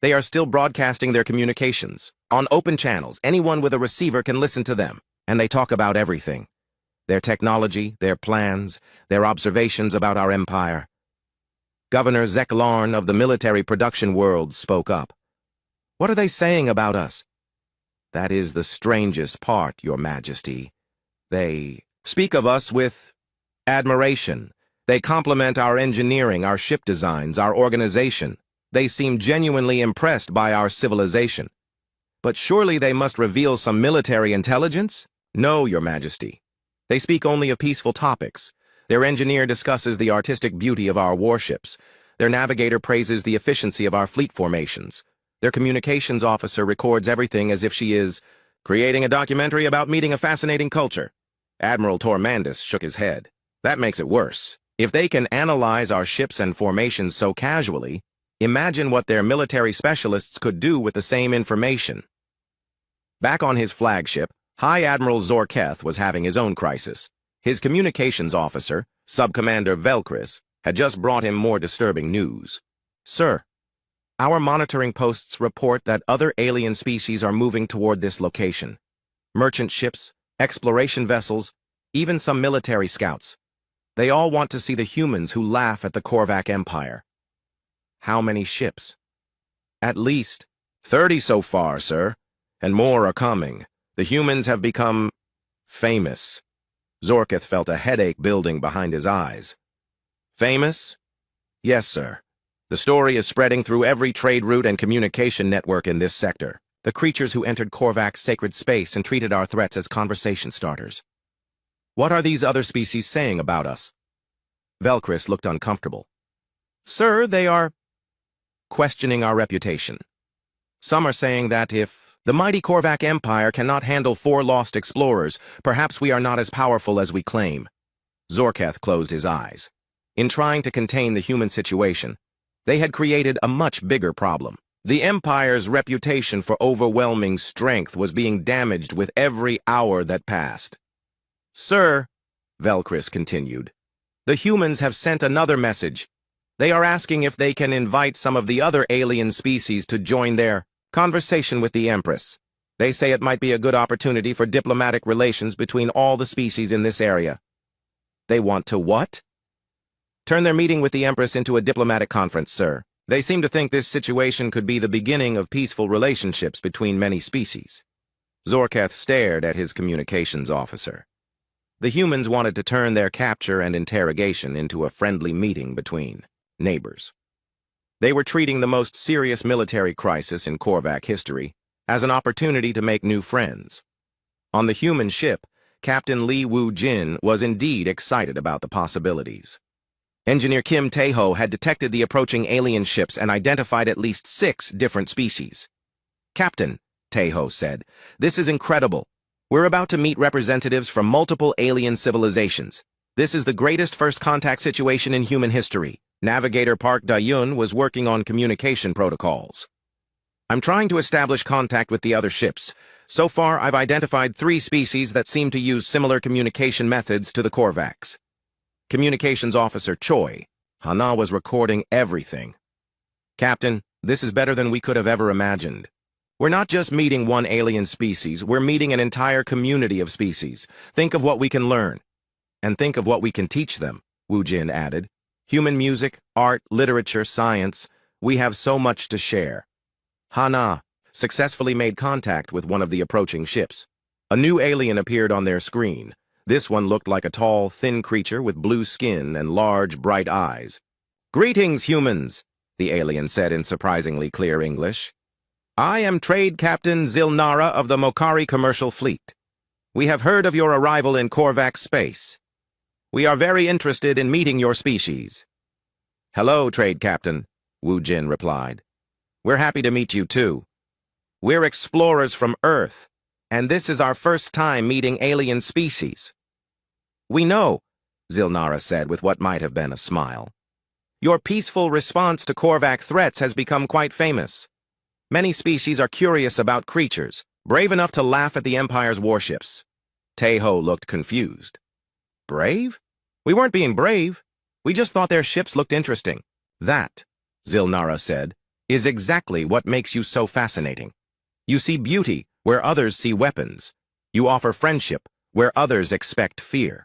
"They are still broadcasting their communications. On open channels, anyone with a receiver can listen to them, and they talk about everything. Their technology, their plans, their observations about our empire." Governor Zeklarn of the military production world spoke up. "What are they saying about us?" "That is the strangest part, Your Majesty. They speak of us with admiration. They compliment our engineering, our ship designs, our organization. They seem genuinely impressed by our civilization. But surely they must reveal some military intelligence?" "No, Your Majesty. They speak only of peaceful topics. Their engineer discusses the artistic beauty of our warships. Their navigator praises the efficiency of our fleet formations. Their communications officer records everything as if she is creating a documentary about meeting a fascinating culture." Admiral Tormandus shook his head. "That makes it worse. If they can analyze our ships and formations so casually, imagine what their military specialists could do with the same information." Back on his flagship, High Admiral Zorketh was having his own crisis. His communications officer, Subcommander Velkris, had just brought him more disturbing news. "Sir, our monitoring posts report that other alien species are moving toward this location. Merchant ships, exploration vessels, even some military scouts. They all want to see the humans who laugh at the Korvac Empire." "How many ships?" "At least 30 so far, sir, and more are coming. The humans have become famous." Zorketh felt a headache building behind his eyes. "Famous?" "Yes, sir. The story is spreading through every trade route and communication network in this sector. The creatures who entered Korvac's sacred space and treated our threats as conversation starters." "What are these other species saying about us?" Velkris looked uncomfortable. "Sir, they are questioning our reputation. Some are saying that if the mighty Korvac Empire cannot handle 4 lost explorers, perhaps we are not as powerful as we claim." Zorketh closed his eyes. In trying to contain the human situation, They had created a much bigger problem. The Empire's reputation for overwhelming strength was being damaged with every hour that passed. "Sir," Velcris continued, "the humans have sent another message. They are asking if they can invite some of the other alien species to join their conversation with the Empress. They say it might be a good opportunity for diplomatic relations between all the species in this area." "They want to what?" "Turn their meeting with the Empress into a diplomatic conference, sir. They seem to think this situation could be the beginning of peaceful relationships between many species." Zorketh stared at his communications officer. The humans wanted to turn their capture and interrogation into a friendly meeting between neighbors. They were treating the most serious military crisis in Korvac history as an opportunity to make new friends. On the human ship, Captain Li Wu-jin was indeed excited about the possibilities. Engineer Kim Tae-ho had detected the approaching alien ships and identified at least 6 different species. "Captain," Tae-ho said, "this is incredible. We're about to meet representatives from multiple alien civilizations. This is the greatest first contact situation in human history." Navigator Park Da-yun was working on communication protocols. "I'm trying to establish contact with the other ships. So far, I've identified 3 species that seem to use similar communication methods to the Korvacs." Communications Officer Choi, Hana, was recording everything. "Captain, this is better than we could have ever imagined. We're not just meeting one alien species, we're meeting an entire community of species. Think of what we can learn. And think of what we can teach them," Wu Jin added. "Human music, art, literature, science, we have so much to share." Hana successfully made contact with one of the approaching ships. A new alien appeared on their screen. This one looked like a tall, thin creature with blue skin and large, bright eyes. "Greetings, humans," the alien said in surprisingly clear English. "I am Trade Captain Zilnara of the Mokari Commercial Fleet. We have heard of your arrival in Korvac space. We are very interested in meeting your species." "Hello, Trade Captain," Wu Jin replied. "We're happy to meet you, too. We're explorers from Earth, and this is our first time meeting alien species." "We know," Zilnara said with what might have been a smile. "Your peaceful response to Korvac threats has become quite famous. Many species are curious about creatures, brave enough to laugh at the Empire's warships." Tae-ho looked confused. "Brave? We weren't being brave. We just thought their ships looked interesting." "That," Zilnara said, "is exactly what makes you so fascinating. You see beauty where others see weapons. You offer friendship where others expect fear."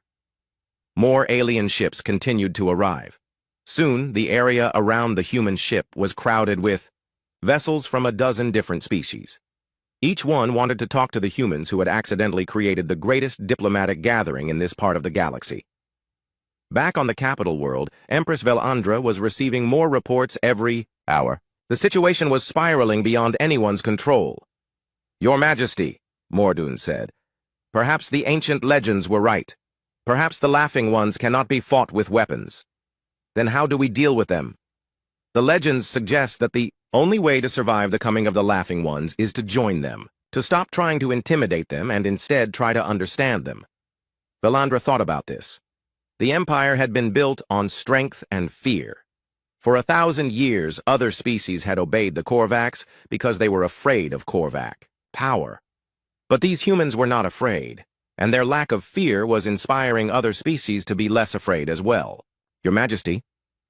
More alien ships continued to arrive. Soon, the area around the human ship was crowded with vessels from a dozen different species. Each one wanted to talk to the humans who had accidentally created the greatest diplomatic gathering in this part of the galaxy. Back on the capital world, Empress Velandra was receiving more reports every hour. The situation was spiraling beyond anyone's control. "Your Majesty," Mordun said, "perhaps the ancient legends were right. Perhaps the Laughing Ones cannot be fought with weapons. Then how do we deal with them? The legends suggest that the only way to survive the coming of the Laughing Ones is to join them, to stop trying to intimidate them and instead try to understand them." Velandra thought about this. The Empire had been built on strength and fear. For 1,000 years, other species had obeyed the Korvacs because they were afraid of Korvac power. But these humans were not afraid, and their lack of fear was inspiring other species to be less afraid as well. "Your Majesty,"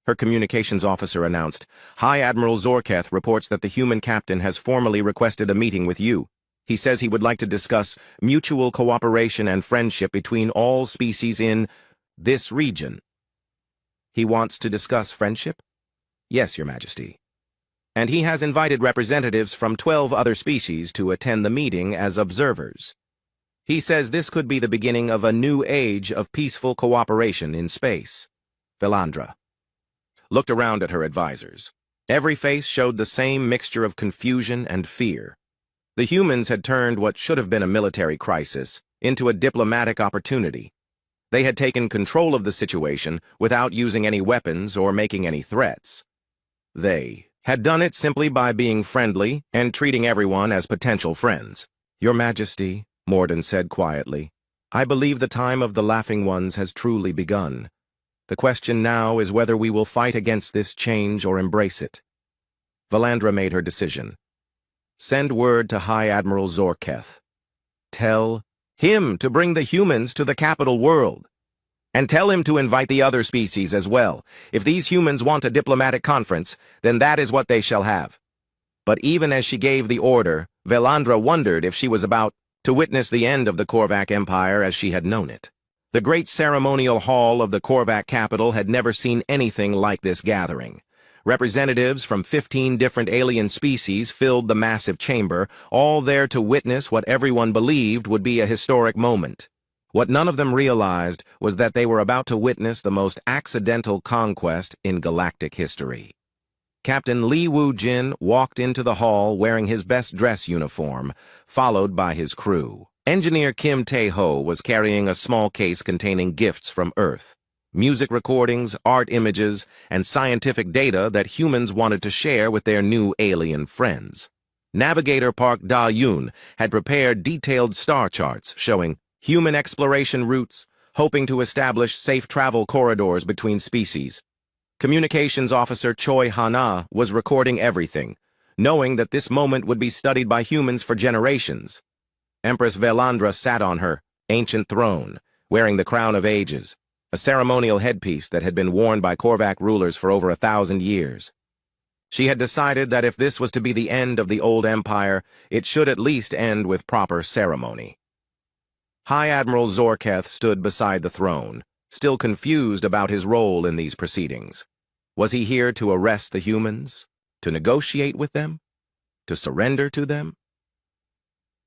her communications officer announced, "High Admiral Zorketh reports that the human captain has formally requested a meeting with you. He says he would like to discuss mutual cooperation and friendship between all species in this region." "He wants to discuss friendship?" "Yes, Your Majesty. And he has invited representatives from 12 other species to attend the meeting as observers. He says this could be the beginning of a new age of peaceful cooperation in space." Velandra looked around at her advisors. Every face showed the same mixture of confusion and fear. The humans had turned what should have been a military crisis into a diplomatic opportunity. They had taken control of the situation without using any weapons or making any threats. They had done it simply by being friendly and treating everyone as potential friends. "Your Majesty," Mordun said quietly, "I believe the time of the Laughing Ones has truly begun. The question now is whether we will fight against this change or embrace it. Valandra made her decision. Send word to High Admiral Zorketh. Tell him to bring the humans to the capital world. And tell him to invite the other species as well. If these humans want a diplomatic conference, then that is what they shall have. But even as she gave the order, Valandra wondered if she was about to witness the end of the Korvac Empire as she had known it. The great ceremonial hall of the Korvac capital had never seen anything like this gathering. Representatives from 15 different alien species filled the massive chamber, all there to witness what everyone believed would be a historic moment. What none of them realized was that they were about to witness the most accidental conquest in galactic history. Captain Li Wu-jin walked into the hall wearing his best dress uniform, followed by his crew. Engineer Kim Tae-ho was carrying a small case containing gifts from Earth. Music recordings, art images, and scientific data that humans wanted to share with their new alien friends. Navigator Park Da-yoon had prepared detailed star charts showing human exploration routes, hoping to establish safe travel corridors between species. Communications Officer Choi Hana was recording everything, knowing that this moment would be studied by humans for generations. Empress Valandra sat on her ancient throne, wearing the crown of ages, a ceremonial headpiece that had been worn by Korvac rulers for over 1,000 years. She had decided that if this was to be the end of the old empire, it should at least end with proper ceremony. High Admiral Zorketh stood beside the throne, still confused about his role in these proceedings. Was he here to arrest the humans? To negotiate with them? To surrender to them?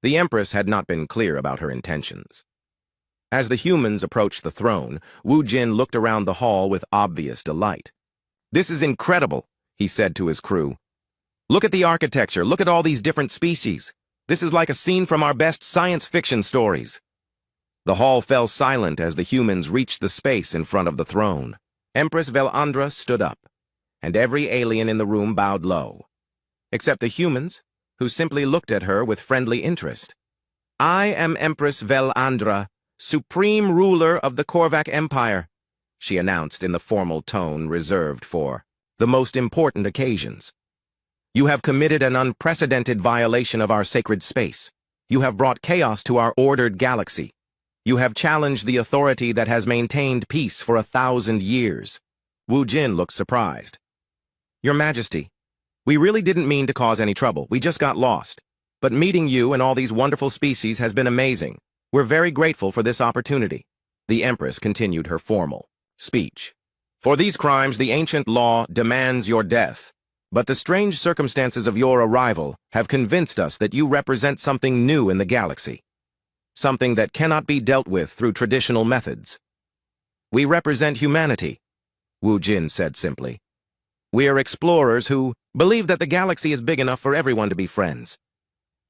The Empress had not been clear about her intentions. As the humans approached the throne, Wu-jin looked around the hall with obvious delight. "This is incredible," he said to his crew. "Look at the architecture, look at all these different species. This is like a scene from our best science fiction stories." The hall fell silent as the humans reached the space in front of the throne. Empress Valandra stood up, and every alien in the room bowed low, except the humans, who simply looked at her with friendly interest. "I am Empress Valandra, Supreme Ruler of the Korvac Empire," she announced in the formal tone reserved for the most important occasions. "You have committed an unprecedented violation of our sacred space. You have brought chaos to our ordered galaxy. You have challenged the authority that has maintained peace for 1,000 years. Wu-jin looked surprised. "Your Majesty, we really didn't mean to cause any trouble. We just got lost. But meeting you and all these wonderful species has been amazing. We're very grateful for this opportunity." The Empress continued her formal speech. "For these crimes, the ancient law demands your death. But the strange circumstances of your arrival have convinced us that you represent something new in the galaxy. Something that cannot be dealt with through traditional methods. We represent humanity," Wu-jin said simply. "We are explorers who believe that the galaxy is big enough for everyone to be friends."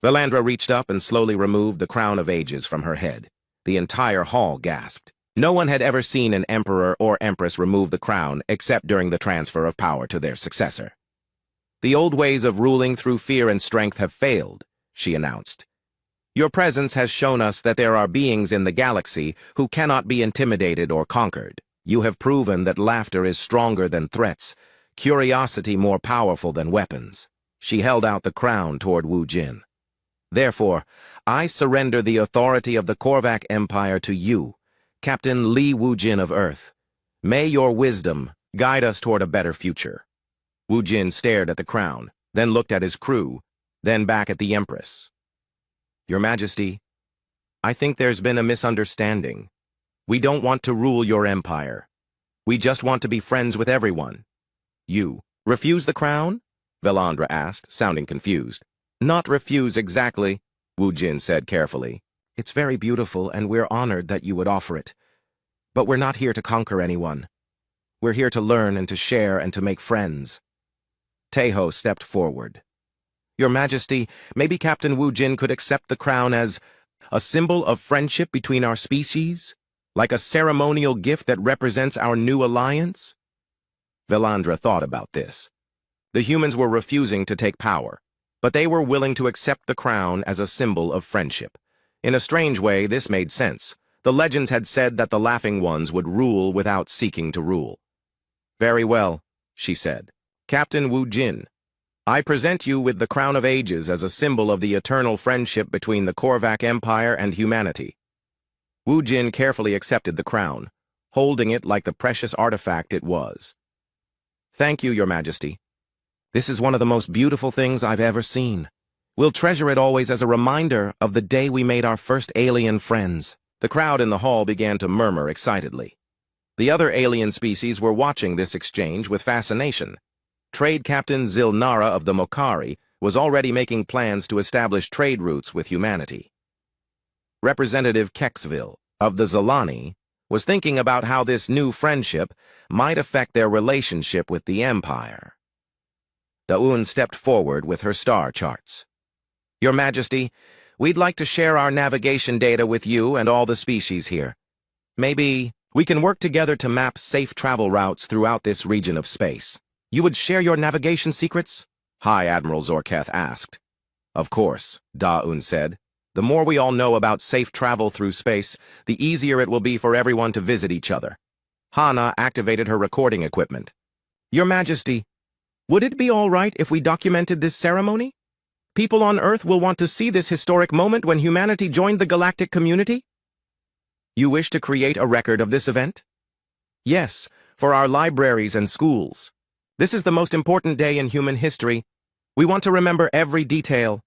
Valandra reached up and slowly removed the crown of ages from her head. The entire hall gasped. No one had ever seen an emperor or empress remove the crown except during the transfer of power to their successor. "The old ways of ruling through fear and strength have failed," she announced. "Your presence has shown us that there are beings in the galaxy who cannot be intimidated or conquered. You have proven that laughter is stronger than threats, curiosity more powerful than weapons." She held out the crown toward Wu-jin. "Therefore, I surrender the authority of the Korvac Empire to you, Captain Li Wu-jin of Earth. May your wisdom guide us toward a better future." Wu-jin stared at the crown, then looked at his crew, then back at the Empress. "Your Majesty, I think there's been a misunderstanding. We don't want to rule your empire. We just want to be friends with everyone." "You refuse the crown?" Valandra asked, sounding confused. "Not refuse exactly," Wu-jin said carefully. "It's very beautiful, and we're honored that you would offer it. But we're not here to conquer anyone. We're here to learn and to share and to make friends." Tae-ho stepped forward. "Your Majesty, maybe Captain Wu-jin could accept the crown as a symbol of friendship between our species? Like a ceremonial gift that represents our new alliance?" Valandra thought about this. The humans were refusing to take power, but they were willing to accept the crown as a symbol of friendship. In a strange way, this made sense. The legends had said that the Laughing Ones would rule without seeking to rule. "Very well," she said. "Captain Wu Jin, I present you with the Crown of Ages as a symbol of the eternal friendship between the Korvac Empire and humanity." Wu Jin carefully accepted the crown, holding it like the precious artifact it was. "Thank you, Your Majesty. This is one of the most beautiful things I've ever seen. We'll treasure it always as a reminder of the day we made our first alien friends." The crowd in the hall began to murmur excitedly. The other alien species were watching this exchange with fascination. Trade Captain Zilnara of the Mokari was already making plans to establish trade routes with humanity. Representative Kexville of the Zalani was thinking about how this new friendship might affect their relationship with the Empire. Daun stepped forward with her star charts. "Your Majesty, we'd like to share our navigation data with you and all the species here. Maybe we can work together to map safe travel routes throughout this region of space." "You would share your navigation secrets?" High Admiral Zorketh asked. "Of course," Daun said. "The more we all know about safe travel through space, the easier it will be for everyone to visit each other." Hana activated her recording equipment. "Your Majesty, would it be all right if we documented this ceremony? People on Earth will want to see this historic moment when humanity joined the galactic community." "You wish to create a record of this event?" "Yes, for our libraries and schools. This is the most important day in human history. We want to remember every detail."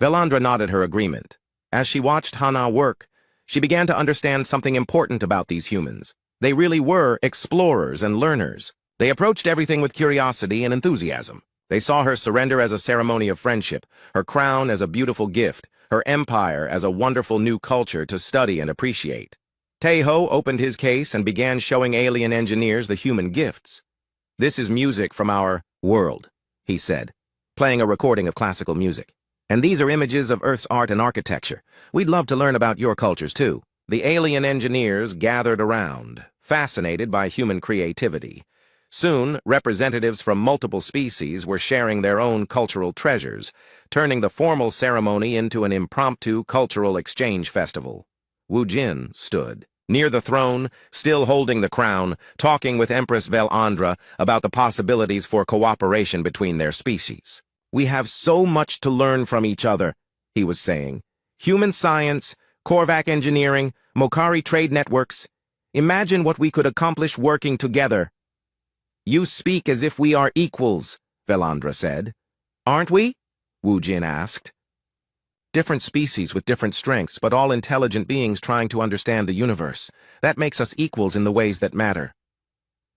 Velandra nodded her agreement. As she watched Hana work, she began to understand something important about these humans. They really were explorers and learners. They approached everything with curiosity and enthusiasm. They saw her surrender as a ceremony of friendship, her crown as a beautiful gift, her empire as a wonderful new culture to study and appreciate. Teho opened his case and began showing alien engineers the human gifts. "This is music from our world," he said, playing a recording of classical music. "And these are images of Earth's art and architecture. We'd love to learn about your cultures, too." The alien engineers gathered around, fascinated by human creativity. Soon, representatives from multiple species were sharing their own cultural treasures, turning the formal ceremony into an impromptu cultural exchange festival. Wu Jin stood near the throne, still holding the crown, talking with Empress Velandra about the possibilities for cooperation between their species. "We have so much to learn from each other," he was saying. "Human science, Korvac engineering, Mokari trade networks. Imagine what we could accomplish working together." "You speak as if we are equals," Velandra said. "Aren't we?" Wu Jin asked. "Different species with different strengths, but all intelligent beings trying to understand the universe. That makes us equals in the ways that matter."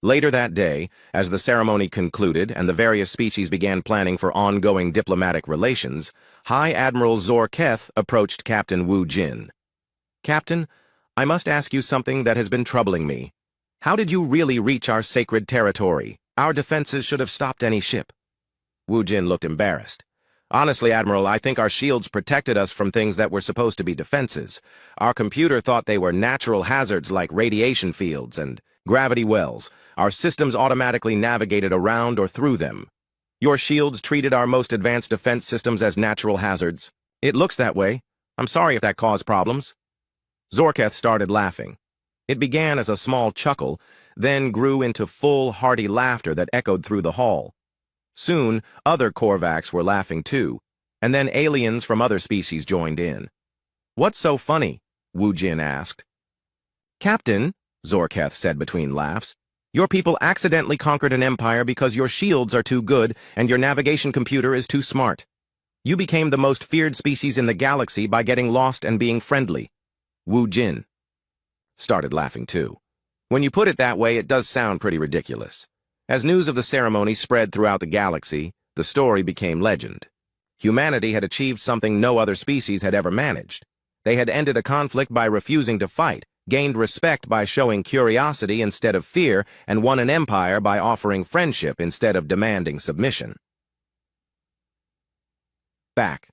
Later that day, as the ceremony concluded and the various species began planning for ongoing diplomatic relations, High Admiral Zorketh approached Captain Wu Jin. "Captain, I must ask you something that has been troubling me. How did you really reach our sacred territory? Our defenses should have stopped any ship." Wu Jin looked embarrassed. "Honestly, Admiral, I think our shields protected us from things that were supposed to be defenses. Our computer thought they were natural hazards like radiation fields and gravity wells. Our systems automatically navigated around or through them. Your shields treated our most advanced defense systems as natural hazards. It looks that way. I'm sorry if that caused problems." Zorketh started laughing. It began as a small chuckle, then grew into full, hearty laughter that echoed through the hall. Soon, other Korvacs were laughing too, and then aliens from other species joined in. "What's so funny?" Wu Jin asked. "Captain," Zorketh said between laughs, "your people accidentally conquered an empire because your shields are too good and your navigation computer is too smart. You became the most feared species in the galaxy by getting lost and being friendly." Wu Jin started laughing too. "When you put it that way, it does sound pretty ridiculous." As news of the ceremony spread throughout the galaxy, the story became legend. Humanity had achieved something no other species had ever managed. They had ended a conflict by refusing to fight, gained respect by showing curiosity instead of fear, and won an empire by offering friendship instead of demanding submission. Back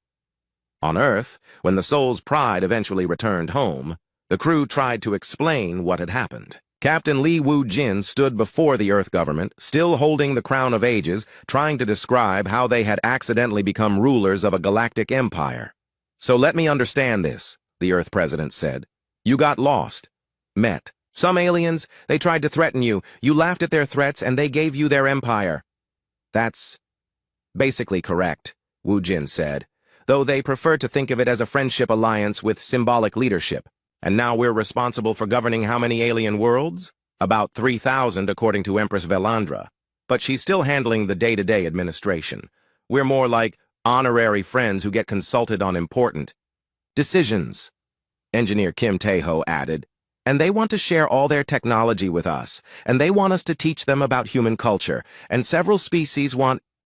on Earth, when the Soul's Pride eventually returned home, the crew tried to explain what had happened. Captain Li Wu Jin stood before the Earth government, still holding the Crown of Ages, trying to describe how they had accidentally become rulers of a galactic empire. "So let me understand this," the Earth president said. You got lost. Met. Some aliens, they tried to threaten you. You laughed at their threats and they gave you their empire. That's basically correct, Wu Jin said, though they prefer to think of it as a friendship alliance with symbolic leadership. And now we're responsible for governing how many alien worlds? About 3,000 according to Empress Velandra. But she's still handling the day-to-day administration. We're more like honorary friends who get consulted on important decisions, Engineer Kim Tae-ho added. And they want to share all their technology with us, and they want us to teach them about human culture, and several species want